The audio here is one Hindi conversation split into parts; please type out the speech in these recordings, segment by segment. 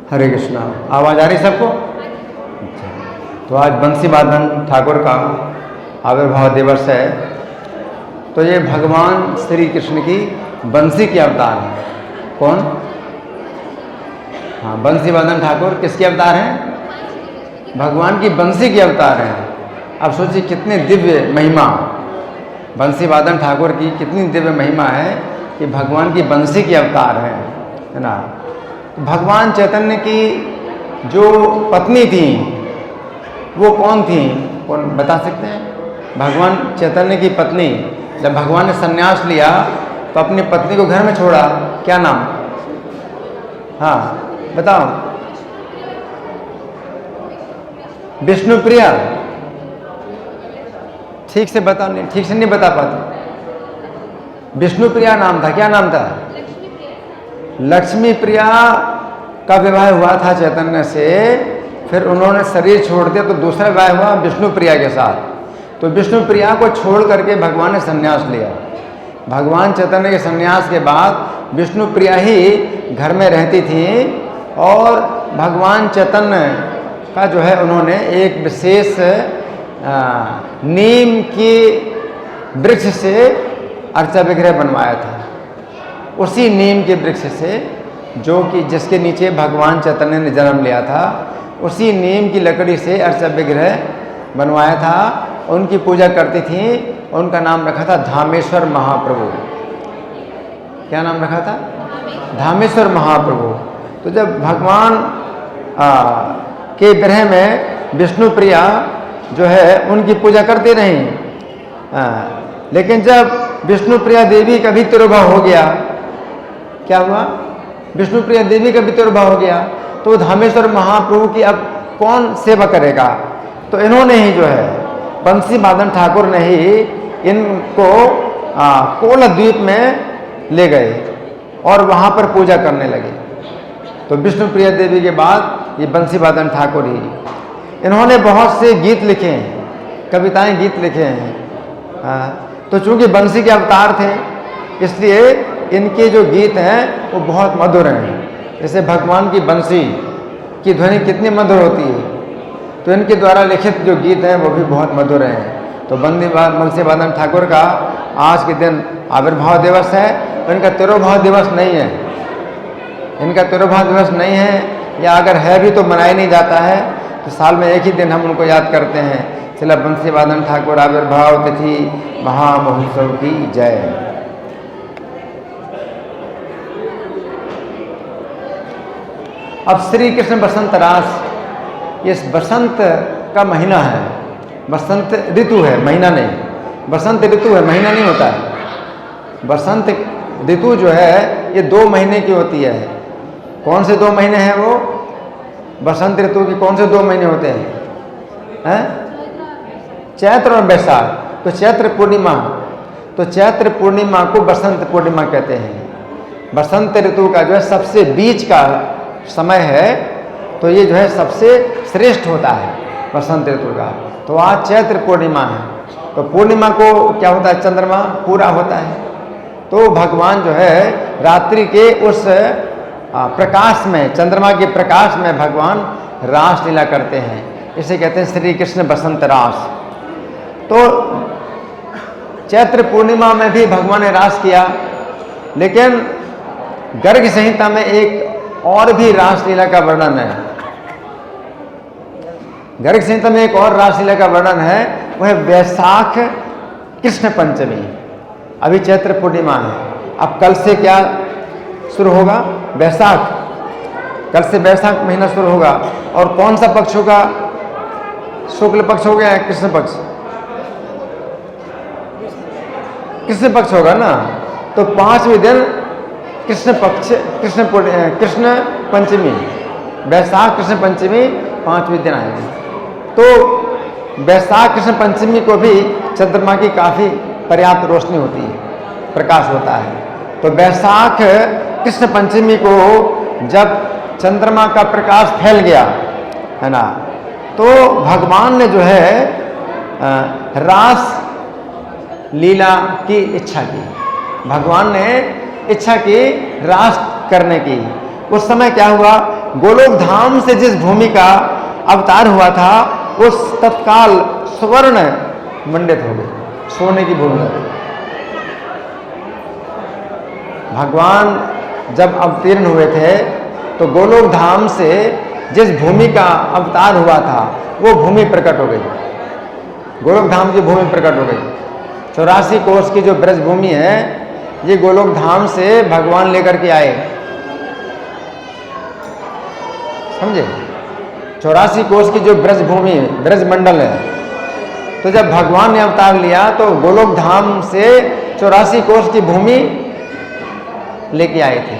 हरे कृष्णा। आवाज़ आ रही सबको? अच्छा। तो आज बंसी वादन ठाकुर का आविर्भाव दिवस है। तो ये भगवान श्री कृष्ण की बंसी के अवतार है। कौन? हाँ, बंसी वादन ठाकुर किसके अवतार हैं? भगवान की बंसी के अवतार हैं। अब सोचिए कितनी दिव्य महिमा, बंसी वादन ठाकुर की कितनी दिव्य महिमा है कि भगवान की बंसी के अवतार है ना। भगवान चैतन्य की जो पत्नी थी वो कौन थी? कौन बता सकते हैं? भगवान चैतन्य की पत्नी, जब भगवान ने संन्यास लिया तो अपनी पत्नी को घर में छोड़ा। क्या नाम? हाँ बताओ। विष्णुप्रिया। ठीक से बताओ, नहीं ठीक से नहीं बता पाते। विष्णुप्रिया नाम था। क्या नाम था? लक्ष्मी प्रिया का विवाह हुआ था चैतन्य से, फिर उन्होंने शरीर छोड़ दिया तो दूसरा विवाह हुआ विष्णु प्रिया के साथ। तो विष्णु प्रिया को छोड़ करके भगवान ने संन्यास लिया। भगवान चैतन्य के संन्यास के बाद विष्णु प्रिया ही घर में रहती थी और भगवान चैतन्य का जो है उन्होंने एक विशेष नीम की वृक्ष से अर्चा विग्रह बनवाया था। उसी नीम के वृक्ष से, जो कि जिसके नीचे भगवान चैतन्य ने जन्म लिया था, उसी नीम की लकड़ी से अर्चा विग्रह बनवाया था। उनकी पूजा करती थी। उनका नाम रखा था धामेश्वर महाप्रभु। क्या नाम रखा था? धामेश्वर महाप्रभु। तो जब भगवान के विग्रह में विष्णु प्रिया जो है उनकी पूजा करती रही, लेकिन जब विष्णु प्रिया देवी का भी तिरुभाव हो गया, क्या हुआ? विष्णु प्रिया देवी का भी तिरुभाव हो गया, तो धामेश्वर महाप्रभु की अब कौन सेवा करेगा? तो इन्होंने ही जो है बंसी वादन ठाकुर ने ही इनको कोल द्वीप में ले गए और वहाँ पर पूजा करने लगे। तो विष्णु प्रिया देवी के बाद ये बंसी वादन ठाकुर ही, इन्होंने बहुत से गीत लिखे हैं, कविताएं गीत लिखे हैं। तो चूंकि बंसी के अवतार थे इसलिए इनके जो गीत हैं वो बहुत मधुर हैं। जैसे भगवान की बंसी की ध्वनि कितनी मधुर होती है, तो इनके द्वारा लिखित जो गीत हैं वो भी बहुत मधुर हैं। तो बंसी वादन ठाकुर का आज के दिन आविर्भाव दिवस है। तो इनका तिरुभाव दिवस नहीं है, इनका तिरुभाव दिवस नहीं है, या अगर है भी तो मनाया नहीं जाता है। तो साल में एक ही दिन हम उनको याद करते हैं। श्रील बंसी वादन ठाकुर आविर्भाव तिथि महामहोत्सव की जय। अब श्री कृष्ण बसंत रास, ये बसंत का महीना है, बसंत ऋतु है, महीना नहीं। बसंत ऋतु है, महीना नहीं होता है। बसंत ऋतु जो है ये 2 महीने की होती है। कौन से 2 महीने हैं वो? बसंत ऋतु के कौन से 2 महीने होते हैं? चैत्र और बैसाख। तो चैत्र पूर्णिमा, तो चैत्र पूर्णिमा को बसंत पूर्णिमा कहते हैं। बसंत ऋतु का जो है सबसे बीच का समय है, तो ये जो है सबसे श्रेष्ठ होता है बसंत ऋतु का। तो आज चैत्र पूर्णिमा है, तो पूर्णिमा को क्या होता है? चंद्रमा पूरा होता है। तो भगवान जो है रात्रि के उस प्रकाश में, चंद्रमा के प्रकाश में भगवान रास लीला करते हैं। इसे कहते हैं श्री कृष्ण बसंत रास। तो चैत्र पूर्णिमा में भी भगवान ने रास किया, लेकिन गर्ग संहिता में एक और भी रासलीला का वर्णन है। गर्ग संहिता में एक और रासलीला का वर्णन है, वह है वैशाख कृष्ण पंचमी। अभी चैत्र पूर्णिमा है, अब कल से क्या शुरू होगा? वैशाख। कल से वैशाख महीना शुरू होगा। और कौन सा पक्ष होगा? शुक्ल पक्ष हो गया, कृष्ण पक्ष। कृष्ण पक्ष होगा ना। तो 5वें दिन कृष्ण पक्ष, कृष्ण पंचमी, वैशाख कृष्ण पंचमी 5वें दिन आएगी। तो वैशाख कृष्ण पंचमी को भी चंद्रमा की काफ़ी पर्याप्त रोशनी होती है, प्रकाश होता है। तो वैशाख कृष्ण पंचमी को जब चंद्रमा का प्रकाश फैल गया है ना, तो भगवान ने जो है रास लीला की इच्छा की। भगवान ने इच्छा की रास करने की। उस समय क्या हुआ गोलोक धाम से जिस भूमि का अवतार हुआ था उस तत्काल स्वर्ण मंडित हो गई, सोने की भूमि हो गई। भगवान जब अवतीर्ण हुए थे तो गोलोक धाम से जिस भूमि का अवतार हुआ था वो भूमि प्रकट हो गई, गोलोक धाम की भूमि प्रकट हो गई। 84 कोस की जो ब्रज भूमि है ये गोलोक धाम से भगवान लेकर के आए, समझे। 84 कोस की जो ब्रज भूमि ब्रज मंडल है, तो जब भगवान ने अवतार लिया तो गोलोक धाम से 84 कोस की भूमि लेके आए थे।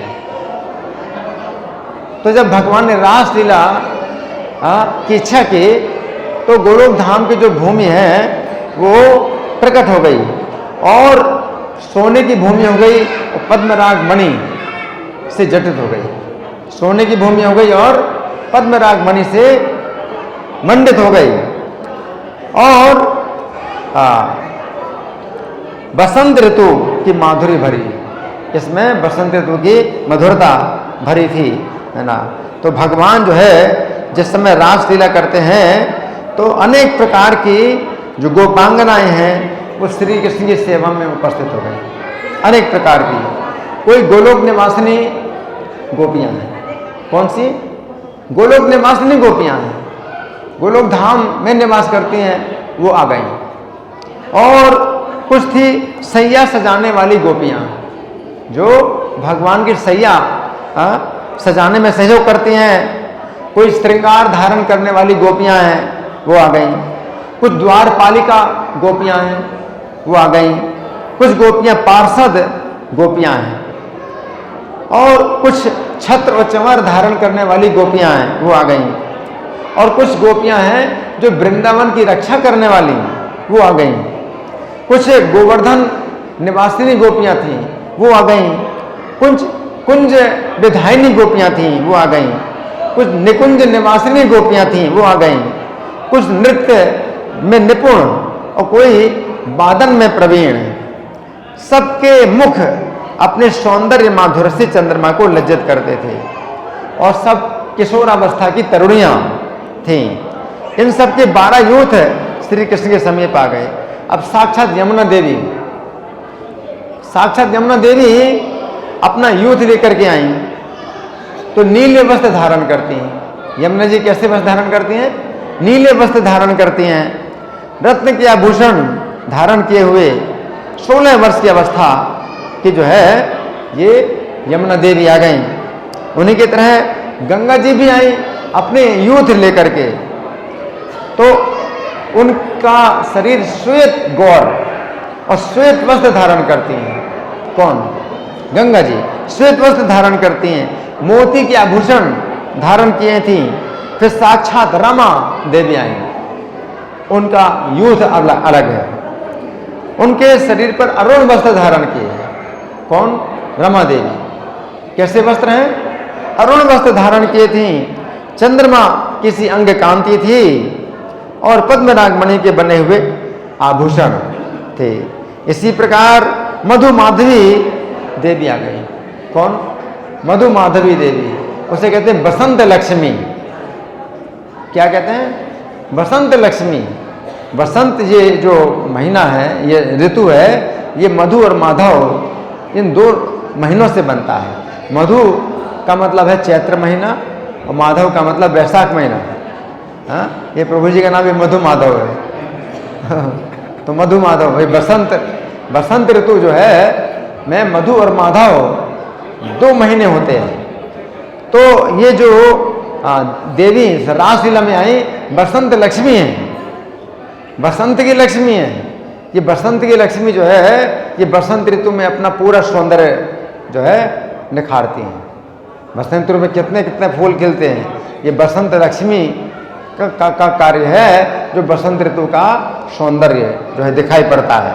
तो जब भगवान ने रासलीला की इच्छा की तो गोलोक धाम की जो भूमि है वो प्रकट हो गई और सोने की भूमि हो गई और पद्मराग मणि से जटित हो गई। सोने की भूमि हो गई और पद्मराग मणि से मंडित हो गई। और बसंत ऋतु की माधुरी भरी, इसमें बसंत ऋतु की मधुरता भरी थी, है ना। तो भगवान जो है जिस समय रासलीला करते हैं तो अनेक प्रकार की जो गोपांगनाएं हैं वो श्री कृष्ण की सेवा में उपस्थित हो गई, अनेक प्रकार की। कोई गोलोक निवासिनी गोपियां हैं, कौन सी? गोलोक निवासिनी गोपियां हैं, गोलोक धाम में निवास करती हैं, वो आ गई। और कुछ थी सैया सजाने वाली गोपियां जो भगवान की सैया सजाने में सहयोग करती हैं। कोई श्रृंगार धारण करने वाली गोपियां हैं, वो आ गई। कुछ द्वारपालिका गोपियां हैं, वो आ गई। कुछ गोपियां पार्षद गोपियां हैं और कुछ छत्र और चंवर धारण करने वाली गोपियां हैं, वो आ गई। और कुछ गोपियां हैं जो वृंदावन की रक्षा करने वाली, वो आ गई। कुछ गोवर्धन निवासिनी गोपियां थीं, वो आ गई। कुछ कुंज विधायिनी गोपियां थीं, वो आ गई। कुछ निकुंज निवासिनी गोपियां थीं, वो आ गई। कुछ नृत्य में निपुण और कोई वादन में प्रवीण। सबके मुख अपने सौंदर्य माधुर्य से चंद्रमा को लज्जित करते थे और सब किशोरावस्था की तरुणियां थीं। इन सब के 12 यूथ श्री कृष्ण के समीप आ गए। अब साक्षात यमुना देवी अपना यूथ लेकर के आई तो नीले वस्त्र धारण करती हैं। यमुना जी कैसे वस्त्र धारण करती हैं? नीले वस्त्र धारण करती हैं। रत्न के आभूषण धारण किए हुए 16 वर्ष की अवस्था की जो है ये यमुना देवी आ गई। उन्हीं की तरह गंगा जी भी आई अपने यूथ लेकर के, तो उनका शरीर श्वेत गौर और श्वेत वस्त्र धारण करती हैं। कौन? गंगा जी श्वेत वस्त्र धारण करती हैं, मोती के आभूषण धारण किए थी। फिर साक्षात रमा देवी आई, उनका यूथ अलग है। उनके शरीर पर अरुण वस्त्र धारण किए हैं। कौन? रमा देवी। कैसे वस्त्र हैं? अरुण वस्त्र धारण किए थी। चंद्रमा किसी अंग कांति थी और पद्मराग मणि के बने हुए आभूषण थे। इसी प्रकार मधु माधवी देवी आ गई। कौन? मधु माधवी देवी। उसे कहते हैं बसंत लक्ष्मी। क्या कहते हैं? बसंत लक्ष्मी। बसंत ये जो महीना है, ये ऋतु है, ये मधु और माधव इन 2 महीनों से बनता है। मधु का मतलब है चैत्र महीना और माधव का मतलब वैशाख महीना। हाँ, ये प्रभु जी का नाम ये मधु माधव है। तो मधु माधव, ये बसंत ऋतु जो है में मधु और माधव 2 महीने होते हैं। तो ये जो देवी रासलीला में आई बसंत लक्ष्मी है, बसंत की लक्ष्मी है। ये बसंत की लक्ष्मी जो है ये बसंत ऋतु में अपना पूरा सौंदर्य जो है निखारती हैं। बसंत ऋतु में कितने कितने फूल खिलते हैं। ये बसंत लक्ष्मी का कार्य है जो बसंत ऋतु का सौंदर्य जो है दिखाई पड़ता है।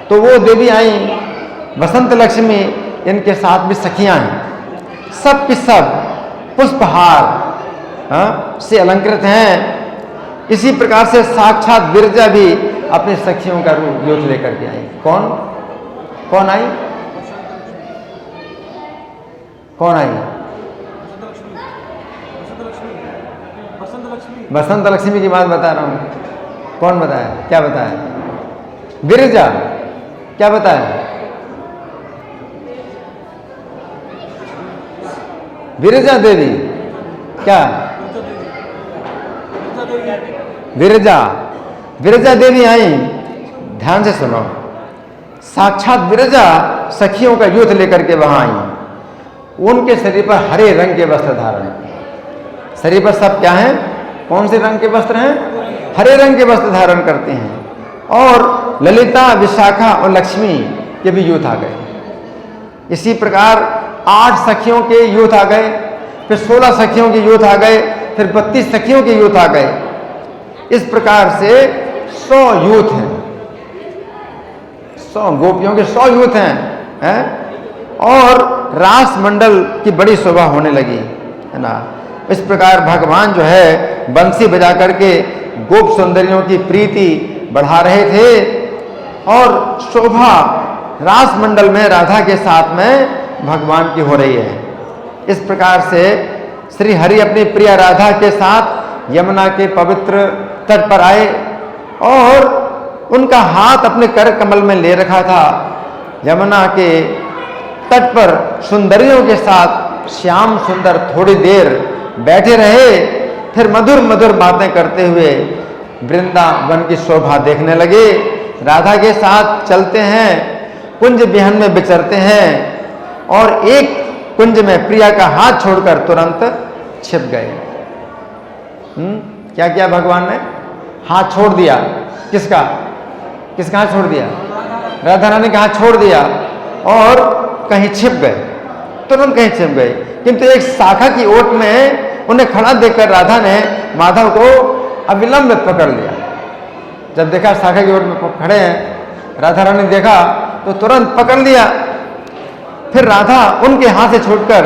तो वो देवी आई बसंत लक्ष्मी, इनके साथ भी सखियां हैं। सब की सब पुष्पहार से अलंकृत हैं। इसी प्रकार से साक्षात विरजा भी अपने सखियों का रूप यूथ लेकर के आई। कौन? कौन आई? कौन आई? बसंत लक्ष्मी की बात बता रहा हूँ। कौन बताया, क्या बताया? विरजा, क्या बताया? विरजा देवी, क्या? विरजा, विरजा देवी आई। ध्यान से सुनो, साक्षात विरजा सखियों का युद्ध लेकर के वहां आई। उनके शरीर पर हरे रंग के वस्त्र धारण, शरीर पर सब क्या है, कौन से रंग के वस्त्र हैं? हरे रंग के वस्त्र धारण करते हैं। और ललिता, विशाखा और लक्ष्मी के भी यूथ आ गए। इसी प्रकार 8 सखियों के यूथ आ गए, फिर 16 सखियों के यूथ आ गए, फिर 32 सखियों के यूथ आ गए। इस प्रकार से 100 यूथ हैं, 100 गोपियों के 100 यूथ हैं, और रास मंडल की बड़ी शोभा होने लगी, है ना। इस प्रकार भगवान जो है बंसी बजा करके गोप सुंदरियों की प्रीति बढ़ा रहे थे, और शोभा रास मंडल में राधा के साथ में भगवान की हो रही है। इस प्रकार से श्री हरि अपनी प्रिय राधा के साथ यमुना के पवित्र तट पर आए, और उनका हाथ अपने कर कमल में ले रखा था। यमुना के तट पर सुंदरियों के साथ श्याम सुंदर थोड़ी देर बैठे रहे, फिर मधुर मधुर बातें करते हुए वृंदावन की शोभा देखने लगे। राधा के साथ चलते हैं, कुंज बिहन में विचरते हैं, और एक कुंज में प्रिया का हाथ छोड़कर तुरंत छिप गए। क्या किया भगवान ने? हाथ छोड़ दिया। किसका? किसका हाथ छोड़ दिया? राधा रानी का हाथ छोड़ दिया, और कहीं छिप गए, तुरंत कहीं छिप गए। किंतु एक शाखा की ओट में उन्हें खड़ा देखकर राधा ने माधव को अविलंब पकड़ लिया। जब देखा शाखा की ओट में खड़े हैं, राधा रानी देखा तो तुरंत पकड़ लिया। फिर राधा उनके हाथ से छूटकर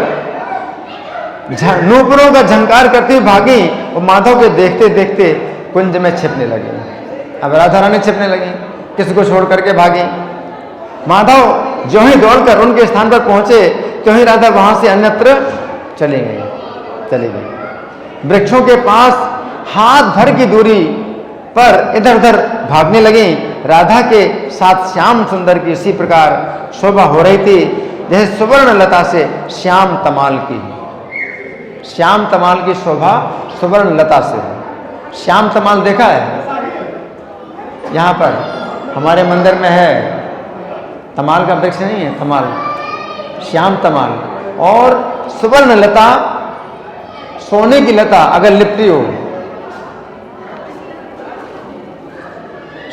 नूपुरों का झंकार करती हुई भागी, और माधव के देखते देखते कुंज में छिपने लगी। अब राधा रानी छिपने लगी, किसको छोड़ करके भागी। माधव जो ही दौड़कर उनके स्थान पर पहुंचे, तो ही राधा वहां से अन्यत्र चली गई। वृक्षों के पास हाथ भर की दूरी पर इधर उधर भागने लगी। राधा के साथ श्याम सुंदर की इसी प्रकार शोभा हो रही थी, जैसे सुवर्ण लता से श्याम तमाल की। श्याम तमाल की शोभा सुवर्ण लता से। श्याम तमाल देखा है? यहाँ पर हमारे मंदिर में है, तमाल का वृक्ष नहीं है, तमाल, श्याम तमाल। और सुवर्ण लता, सोने की लता अगर लिपटी हो,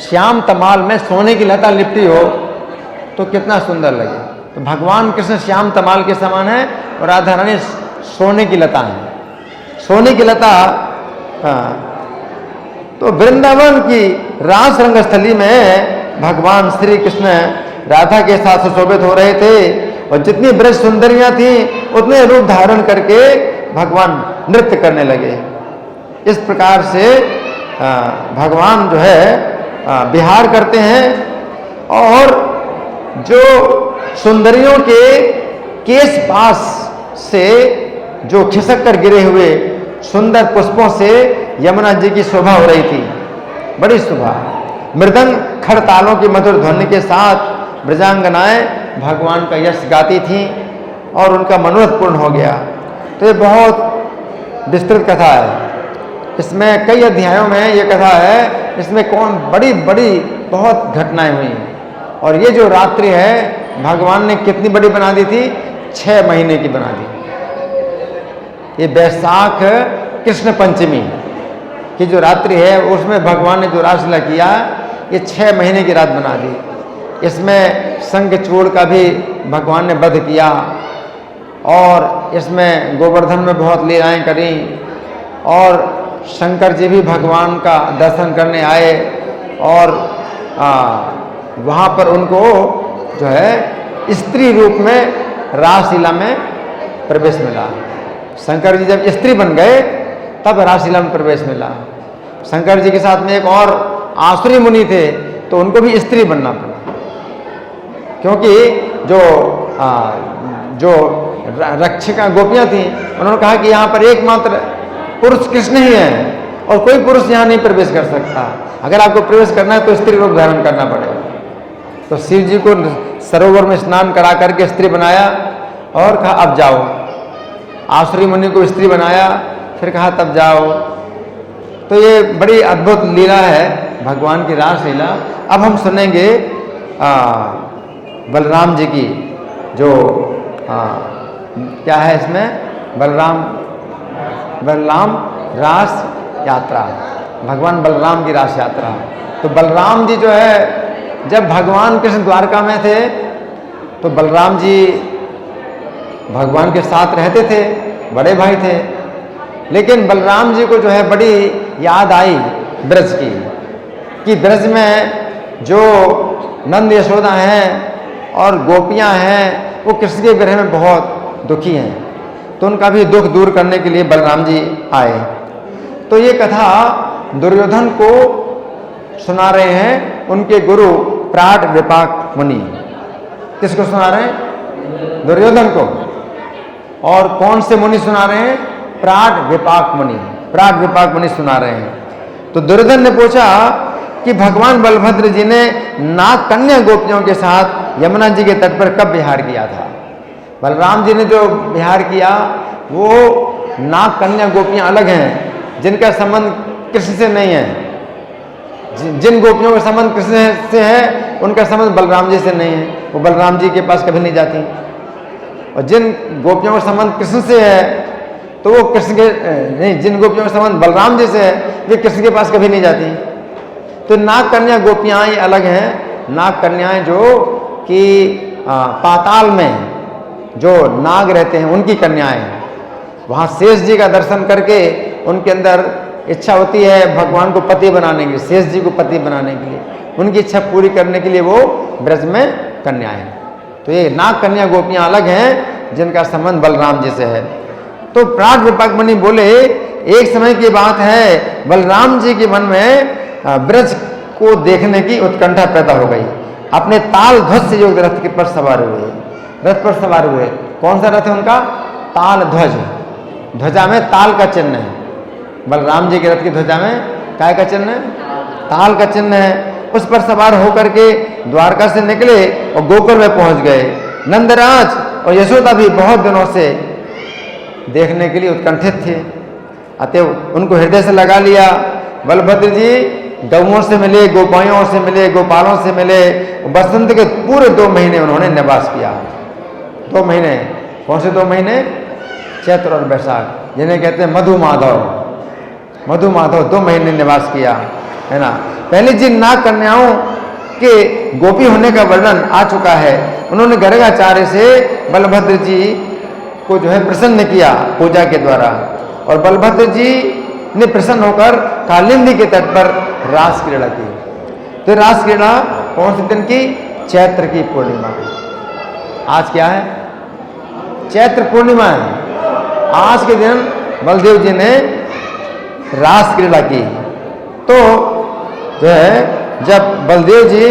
श्याम तमाल में सोने की लता लिपटी हो तो कितना सुंदर लगे। तो भगवान कृष्ण श्याम तमाल के समान है, और राधा रानी सोने की लता है, सोने की लता। हाँ, तो वृंदावन की रास रंगस्थली में भगवान श्री कृष्ण राधा के साथ सुशोभित हो रहे थे, और जितनी ब्रज सुंदरियां थी उतने रूप धारण करके भगवान नृत्य करने लगे। इस प्रकार से भगवान जो है विहार करते हैं, और जो सुंदरियों के केश पास से जो खिसक कर गिरे हुए सुंदर पुष्पों से यमुना जी की शोभा हो रही थी, बड़ी शोभा। मृदंग खड़तालों की मधुर ध्वनि के साथ ब्रजांगनाएं भगवान का यश गाती थीं, और उनका मनोरथ पूर्ण हो गया। तो ये बहुत विस्तृत कथा है, इसमें कई अध्यायों में ये कथा है। इसमें कौन बड़ी बड़ी बहुत घटनाएं हुई हैं। और ये जो रात्रि है भगवान ने कितनी बड़ी बना दी थी? 6 महीने की बना दी। ये वैशाख कृष्ण पंचमी की जो रात्रि है उसमें भगवान ने जो रासलीला किया, ये 6 महीने की रात बना दी। इसमें शंखचूड़ का भी भगवान ने वध किया, और इसमें गोवर्धन में बहुत लीलाएं करी, और शंकर जी भी भगवान का दर्शन करने आए, और वहाँ पर उनको जो है स्त्री रूप में रासलीला में प्रवेश मिला। शंकर जी जब स्त्री बन गए तब रासलीला में प्रवेश मिला। शंकर जी के साथ में एक और आसुरी मुनि थे, तो उनको भी स्त्री बनना पड़ा, क्योंकि जो रक्षिका गोपियां थीं, उन्होंने कहा कि यहाँ पर एकमात्र पुरुष कृष्ण ही है और कोई पुरुष यहाँ नहीं प्रवेश कर सकता। अगर आपको प्रवेश करना है तो स्त्री रूप धारण करना पड़ेगा। तो शिव जी को सरोवर में स्नान करा करके स्त्री बनाया और कहा अब जाओ। आसुरी मुनि को स्त्री बनाया, फिर कहा तब जाओ। तो ये बड़ी अद्भुत लीला है भगवान की रासलीला। अब हम सुनेंगे बलराम जी की जो क्या है इसमें, बलराम रास यात्रा, भगवान बलराम की रास यात्रा। तो बलराम जी जो है जब भगवान कृष्ण द्वारका में थे तो बलराम जी भगवान के साथ रहते थे, बड़े भाई थे। लेकिन बलराम जी को जो है बड़ी याद आई ब्रज की, कि ब्रज में जो नंद यशोदा हैं और गोपियां हैं वो कृष्ण के विरह में बहुत दुखी हैं। तो उनका भी दुख दूर करने के लिए बलराम जी आए। तो ये कथा दुर्योधन को सुना रहे हैं उनके गुरु प्राट विपाक मुनि। किसको सुना रहे हैं? दुर्योधन को। और कौन से मुनि सुना रहे हैं? प्राट विपाक मुनि। प्राट विपाक मुनि सुना रहे हैं। तो दुर्योधन ने पूछा कि भगवान बलभद्र जी ने नाग कन्या गोपियों के साथ यमुना जी के तट पर कब विहार किया था? बलराम जी ने जो विहार किया वो नाग कन्या गोपियां अलग हैं, जिनका संबंध कृष्ण से नहीं है। जिन गोपियों का संबंध कृष्ण से है उनका संबंध बलराम जी से नहीं है, वो बलराम जी के पास कभी नहीं जाती। और जिन गोपियों का संबंध कृष्ण से है तो वो कृष्ण के नहीं, जिन गोपियों का संबंध बलराम जी से है वे कृष्ण के पास कभी नहीं जाती। तो नाग कन्या गोपियाँ ये अलग हैं। नाग कन्याएं जो कि पाताल में जो नाग रहते हैं उनकी कन्याएं हैं। वहाँ शेष जी का दर्शन करके उनके अंदर इच्छा होती है भगवान को पति बनाने के लिए, शेष जी को पति बनाने के लिए, उनकी इच्छा पूरी करने के लिए वो ब्रज में कन्याएं। तो ये नाग कन्या गोपियाँ अलग हैं जिनका संबंध बलराम जी से है। तो प्राट विपाक मुनि बोले एक समय की बात है बलराम जी के मन में ब्रज को देखने की उत्कंठा पैदा हो गई। अपने ताल ध्वज से जो रथ के पर सवार हुए, रथ पर सवार हुए। कौन सा रथ है उनका? ताल ध्वज। ध्वजा में ताल का चिन्ह है। बलराम जी के रथ की ध्वजा में काय का चिन्ह है? ताल का चिन्ह है। उस पर सवार होकर के द्वारका से निकले और गोकुल में पहुंच गए। नंदराज और यशोदा भी बहुत दिनों से देखने के लिए उत्कंठित थे, अतः उनको हृदय से लगा लिया। बलभद्र जी गौओं से मिले, गोपायों से मिले, गोपालों से मिले। बसंत के पूरे 2 महीने उन्होंने निवास किया। 2 महीने। कौन से 2 महीने? चैत्र और बैसाख, जिन्हें कहते हैं मधु माधव। मधु माधव 2 महीने निवास किया, है ना। पहले जिन नाग कन्याओं के गोपी होने का वर्णन आ चुका है, उन्होंने गर्गाचार्य से बलभद्र जी को जो है प्रसन्न किया पूजा के द्वारा। और बलभद्र जी ने प्रसन्न होकर कालिंदी के तट पर रास क्रीड़ा की। तो रास क्रीड़ा कौन से दिन की? चैत्र की पूर्णिमा। आज क्या है? चैत्र पूर्णिमा है। आज के दिन बलदेव जी ने रास क्रीड़ा की। तो जो है जब बलदेव जी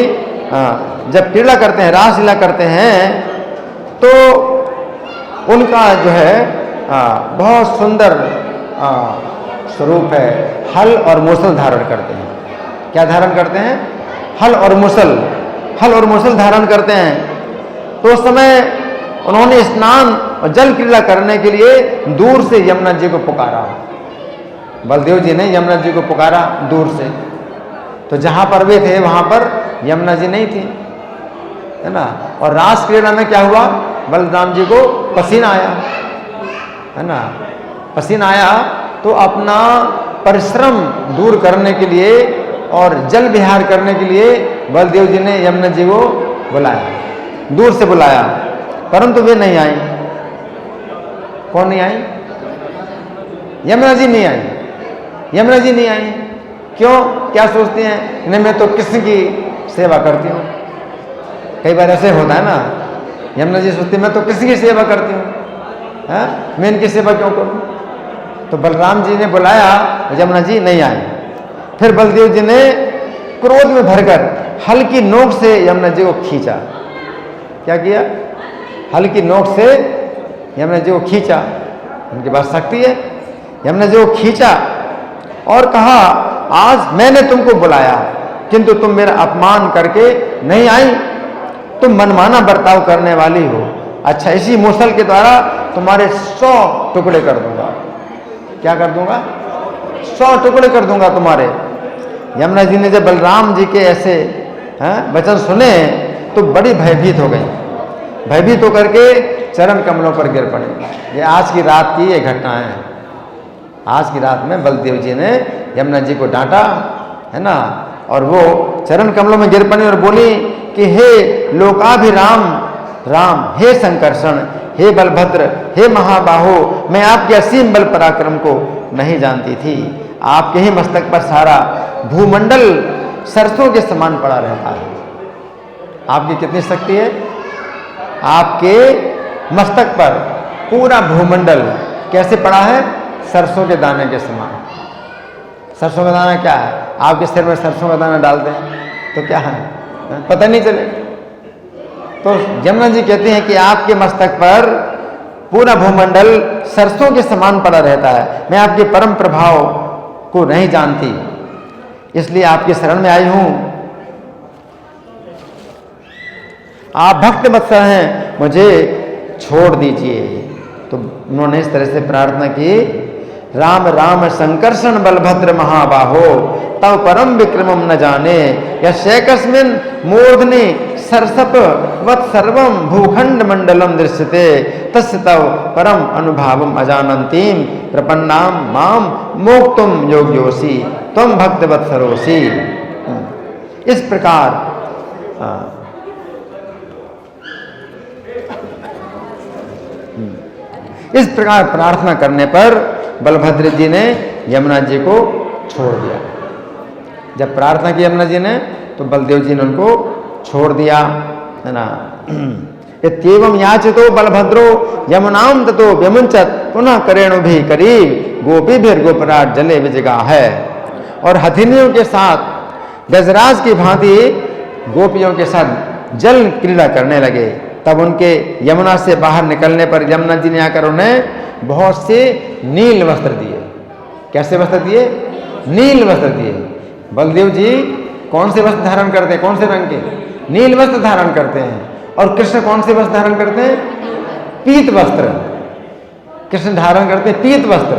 जब क्रीड़ा करते हैं, रास लीला करते हैं, तो उनका जो है बहुत सुंदर स्वरूप है। हल और मूसल धारण करते हैं। क्या धारण करते हैं? हल और मूसल। हल और मूसल धारण करते हैं। तो उस समय उन्होंने स्नान और जल क्रीड़ा करने के लिए दूर से यमुना जी को पुकारा। बलदेव जी ने यमुना जी को पुकारा दूर से। तो जहाँ पर वे थे वहाँ पर यमुना जी नहीं थी, है ना। और रास क्रीड़ा में क्या हुआ? बलराम जी को पसीना आया, है ना। पसीना आया तो अपना परिश्रम दूर करने के लिए और जल विहार करने के लिए बलदेव जी ने यमुना जी को बुलाया, दूर से बुलाया, परंतु वे नहीं आई। कौन नहीं आई? यमुना जी नहीं आई। यमुना जी नहीं आई। क्यों? क्या सोचती हैं? नहीं, मैं तो कृष्ण की सेवा करती हूँ। कई बार ऐसे होता है ना, यमुना जी सोचती मैं तो कृष्ण की सेवा करती हूँ, मैं इनकी सेवा क्यों करूँ? तो बलराम जी ने बुलाया, यमुना जी नहीं आई। फिर बलदेव जी ने क्रोध में भरकर हल्की नोक से यमुना जी को खींचा। क्या किया? हल्की नोक से यमुना जी को खींचा। उनके पास शक्ति है। यमुना जी को खींचा और कहा, आज मैंने तुमको बुलाया किंतु तुम मेरा अपमान करके नहीं आई, तुम मनमाना बर्ताव करने वाली हो। अच्छा, इसी मूसल के द्वारा तुम्हारे 100 टुकड़े कर दूंगा। क्या कर दूंगा? 100 टुकड़े कर दूंगा तुम्हारे। यमुना जी ने जब बलराम जी के ऐसे वचन सुने तो बड़ी भयभीत हो गई। भयभीत होकर के चरण कमलों पर गिर पड़े। ये आज की रात की ये घटना है। आज की रात में बलदेव जी ने यमुना जी को डांटा, है ना, और वो चरण कमलों में गिर पड़ी और बोली कि हे लोकाभिराम राम, हे संकर्षण, हे बलभद्र, हे महाबाहो, मैं आपके असीम बल पराक्रम को नहीं जानती थी। आपके ही मस्तक पर सारा भूमंडल सरसों के समान पड़ा रहता है। आपकी कितनी शक्ति है? आपके मस्तक पर पूरा भूमंडल कैसे पड़ा है? सरसों के दाने के समान। सरसों का दाना क्या है? आपके सिर में सरसों का दाना डाल दें तो क्या है? पता नहीं चले। तो यमुना जी कहते हैं कि आपके मस्तक पर पूरा भूमंडल सरसों के समान पड़ा रहता है। मैं आपके परम प्रभाव को नहीं जानती, इसलिए आपके शरण में आई हूं। आप भक्त वत्सल हैं, मुझे छोड़ दीजिए। तो उन्होंने इस तरह से प्रार्थना की, राम राम संकर्षण बलभद्र महाबाहो, तव परम विक्रमम न जाने, यशैकस्मिन् मूर्धनि सरसप वत् सर्वम भूखंड मंडलम दृश्यते, तस्य तव परम अनुभावम अजानंतीम प्रपन्नाम माम मोक्तुम योग्योसी त्वं भक्त वत्सलोसी। इस प्रकार प्रार्थना करने पर बलभद्र जी ने यमुना जी को छोड़ दिया। जब प्रार्थना की यमुना जी ने तो बलदेव जी ने उनको छोड़ दिया, है ना। इत्येवं याचितो बलभद्रो यमुनाम ततो व्यमुंचत पुनः करेणु भी करी गोपीभिर गोपराट जले विजगा है। और हथिनियों के साथ गजराज की भांति गोपियों के साथ जल क्रीड़ा करने लगे। तब उनके यमुना से बाहर निकलने पर यमुना जी ने आकर उन्हें बहुत से नील वस्त्र दिए। कैसे वस्त्र दिए? नील वस्त्र दिए। बलदेव जी कौन से वस्त्र धारण करते हैं? कौन से रंग के? नील वस्त्र धारण करते हैं। और कृष्ण कौन से वस्त्र धारण करते हैं? पीत वस्त्र। कृष्ण धारण करते हैं पीत वस्त्र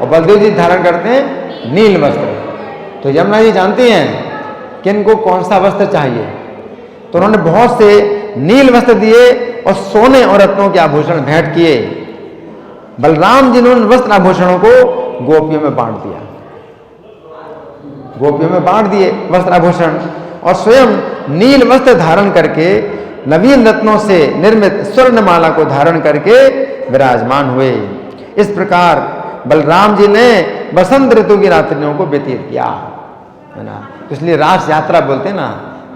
और बलदेव जी धारण करते हैं नील वस्त्र। तो यमुना जी जानती हैं कि इनको कौन सा वस्त्र चाहिए, तो उन्होंने बहुत से नील वस्त्र दिए और सोने और रत्नों के आभूषण भेंट किए। बलराम जी ने उन वस्त्र आभूषणों को गोपियों में बांट दिया। गोपियों में बांट दिए वस्त्र आभूषण और स्वयं नील वस्त्र धारण करके नवीन रत्नों से निर्मित स्वर्णमाला को धारण करके विराजमान हुए। इस प्रकार बलराम जी ने बसंत ऋतु की रात्रियों को व्यतीत किया, है ना। इसलिए रास यात्रा बोलते हैं ना,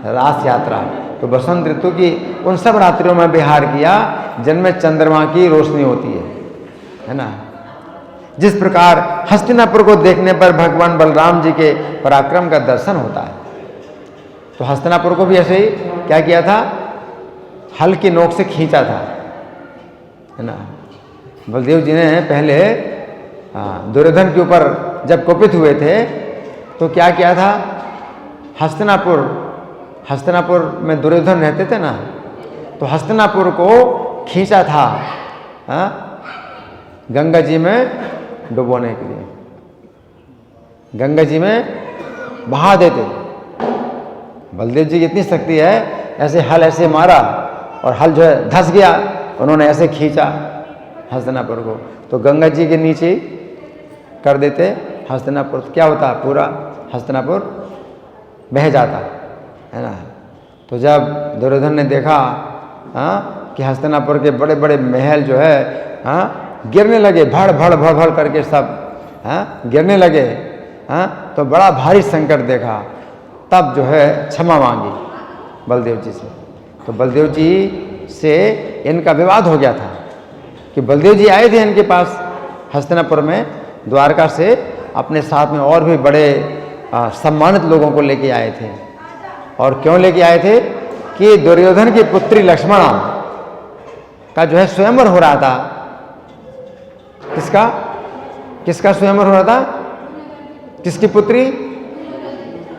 रास यात्रा। तो बसंत ऋतु की उन सब रात्रियों में विहार किया जिनमें चंद्रमा की रोशनी होती है ना। जिस प्रकार हस्तिनापुर को देखने पर भगवान बलराम जी के पराक्रम का दर्शन होता है, तो हस्तिनापुर को भी ऐसे ही क्या किया था? हल की नोक से खींचा था, है ना। बलदेव जी ने पहले दुर्योधन के ऊपर जब कुपित हुए थे तो क्या किया था? हस्तिनापुर में दुर्योधन रहते थे ना, तो हस्तिनापुर को खींचा था गंगा जी में डुबोने के लिए। गंगा जी में बहा देते। बलदेव जी की इतनी शक्ति है, ऐसे हल ऐसे मारा और हल जो है धंस गया, उन्होंने ऐसे खींचा हस्तिनापुर को, तो गंगा जी के नीचे कर देते हस्तिनापुर। क्या होता? पूरा हस्तिनापुर बह जाता, है ना। तो जब दुर्योधन ने देखा कि हस्तिनापुर के बड़े बड़े महल जो है गिरने लगे, भड़ भड़ भड़ भड़ करके सब गिरने लगे, तो बड़ा भारी संकट देखा। तब जो है क्षमा मांगी बलदेव जी से। तो बलदेव जी से इनका विवाद हो गया था कि बलदेव जी आए थे इनके पास हस्तिनापुर में द्वारका से, अपने साथ में और भी बड़े सम्मानित लोगों को लेके आए थे। और क्यों लेके आए थे? कि दुर्योधन की पुत्री लक्ष्मणा का जो है स्वयंवर हो रहा था। किसका? किसका स्वयंवर हो रहा था? किसकी पुत्री?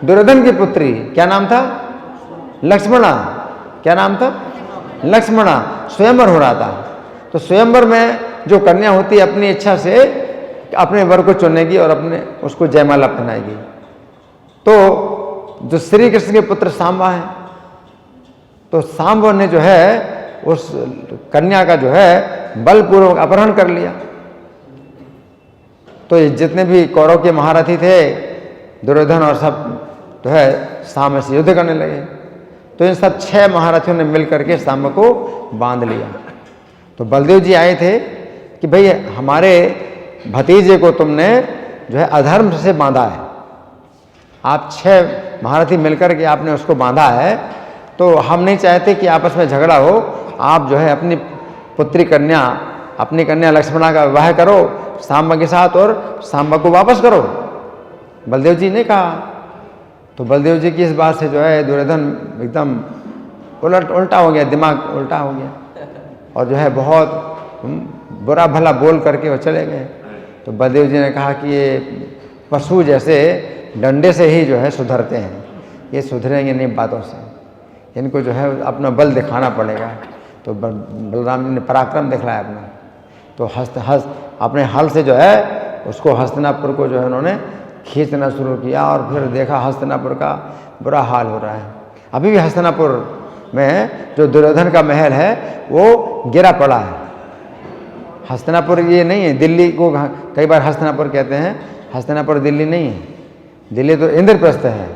दुर्योधन की पुत्री। क्या नाम था? लक्ष्मणा। क्या नाम था? लक्ष्मणा। स्वयंवर हो रहा था। तो स्वयंवर में जो कन्या होती है अपनी इच्छा से अपने वर को चुनेगी और अपने उसको जयमाला पहनाएगी। तो जो श्री कृष्ण के पुत्र सांबा है, तो सांबा ने जो है उस कन्या का जो है बलपूर्वक अपहरण कर लिया। तो ये जितने भी कौरव के महारथी थे, दुर्योधन और सब जो है सांबा से युद्ध करने लगे। तो इन सब 6 महारथियों ने मिलकर के सांबा को बांध लिया। तो बलदेव जी आए थे कि भाई हमारे भतीजे को तुमने जो है अधर्म से बांधा है, आप 6 महारथी मिलकर के आपने उसको बांधा है, तो हम नहीं चाहते कि आपस में झगड़ा हो। आप जो है अपनी पुत्री कन्या, अपनी कन्या लक्ष्मणा का विवाह करो सांबा के साथ और सांबा को वापस करो। बलदेव जी ने कहा। तो बलदेव जी की इस बात से जो है दुर्योधन एकदम उल्टा हो गया, दिमाग उल्टा हो गया और जो है बहुत बुरा भला बोल करके वो चले गए। तो बलदेव जी ने कहा कि ये पशु जैसे डंडे से ही जो है सुधरते हैं, ये सुधरेंगे नहीं बातों से, इनको जो है अपना बल दिखाना पड़ेगा। तो बलराम जी ने पराक्रम दिखलाया अपना। तो अपने हल से जो है उसको हस्तिनापुर को जो है उन्होंने खींचना शुरू किया और फिर देखा हस्तिनापुर का बुरा हाल हो रहा है। अभी भी हस्तिनापुर में जो दुर्योधन का महल है वो गिरा पड़ा है। हस्तिनापुर ये नहीं है, दिल्ली को कई बार हस्तिनापुर कहते हैं, हस्तिनापुर दिल्ली नहीं है। दिल्ली तो इंद्रप्रस्थ है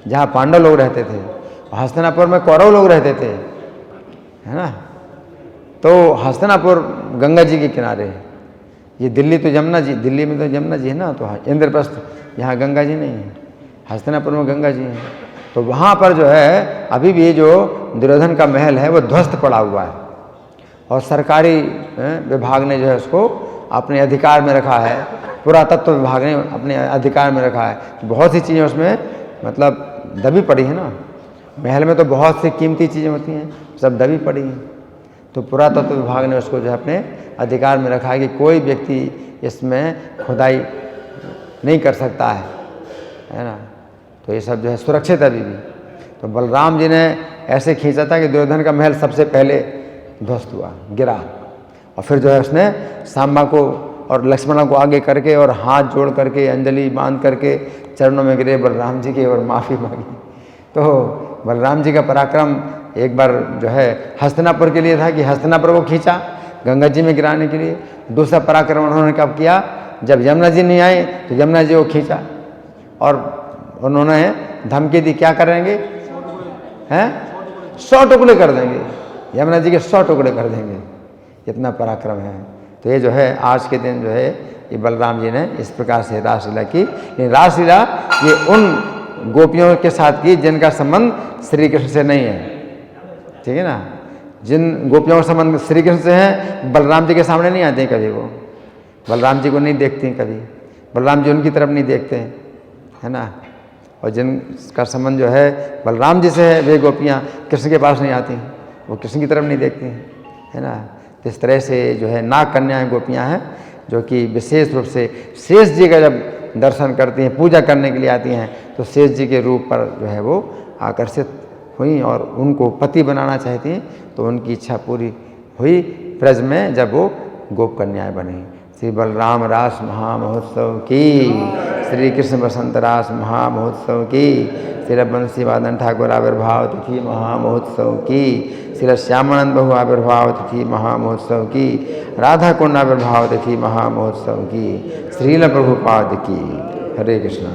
जहाँ पांडव लोग रहते थे, हस्तिनापुर में कौरव लोग रहते थे, है ना। तो हस्तिनापुर गंगा जी के किनारे है। ये दिल्ली तो यमुना जी, दिल्ली में तो यमुना जी है ना, तो इंद्रप्रस्थ यहाँ गंगा जी नहीं है, हस्तिनापुर में गंगा जी है। तो वहाँ पर जो है अभी भी जो दुर्योधन का महल है वो ध्वस्त पड़ा हुआ है और सरकारी विभाग ने जो है उसको अपने अधिकार में रखा है, पुरातत्व विभाग ने अपने अधिकार में रखा है। तो बहुत सी चीज़ें उसमें मतलब दबी पड़ी है ना, महल में तो बहुत सी कीमती चीज़ें होती हैं, सब दबी पड़ी हैं। तो पुरातत्व विभाग ने उसको जो है अपने अधिकार में रखा है कि कोई व्यक्ति इसमें खुदाई नहीं कर सकता है ना। तो ये सब जो है सुरक्षित है अभी भी। तो बलराम जी ने ऐसे खींचा था कि दुर्योधन का महल सबसे पहले ध्वस्त हुआ, गिरा, और फिर जो है उसने सांबा को और लक्ष्मणा को आगे करके और हाथ जोड़ करके अंजलि बांध करके चरणों में गिरे बलराम जी के और माफ़ी मांगी। तो बलराम जी का पराक्रम एक बार जो है हस्तिनापुर के लिए था कि हस्तिनापुर को खींचा गंगा जी में गिराने के लिए। दूसरा पराक्रम उन्होंने कब किया? जब यमुना जी नहीं आए तो यमुना जी को खींचा और उन्होंने धमकी दी, क्या करेंगे हैं? 100 टुकड़े कर देंगे, यमुना जी के 100 टुकड़े कर देंगे। इतना पराक्रम है। तो ये जो है आज के दिन जो है ये बलराम जी ने इस प्रकार से रासलीला की। ये रासलीला ये उन गोपियों के साथ की जिनका संबंध श्री कृष्ण से नहीं है, ठीक है ना। जिन गोपियों का संबंध श्री कृष्ण से है बलराम जी के सामने नहीं आते कभी, वो बलराम जी को नहीं देखती कभी, बलराम जी उनकी तरफ नहीं देखते, है ना। और जिनका संबंध जो है बलराम जी से है वे गोपियाँ कृष्ण के पास नहीं आती, वो कृष्ण की तरफ नहीं देखती, है ना। तो इस तरह से जो है नाग कन्याएँ गोपियाँ हैं जो कि विशेष रूप से शेष जी का जब दर्शन करती हैं, पूजा करने के लिए आती हैं, तो शेष जी के रूप पर जो है वो आकर्षित हुई और उनको पति बनाना चाहती हैं। तो उनकी इच्छा पूरी हुई ब्रज में जब वो गोप कन्याएँ बनी। श्री बलराम रास महामहोत्सव की, श्री कृष्ण बसंत रास महामहोत्सव की, श्री बंसी वादन ठाकुर आविर्भाव तिथि महामहोत्सव की, श्री श्यामानंद बहु आविर्भाव तिथि महामहोत्सव की, राधा कुंड आविर्भाव तिथि महामहोत्सव की, श्रील प्रभुपाद की। हरे कृष्णा।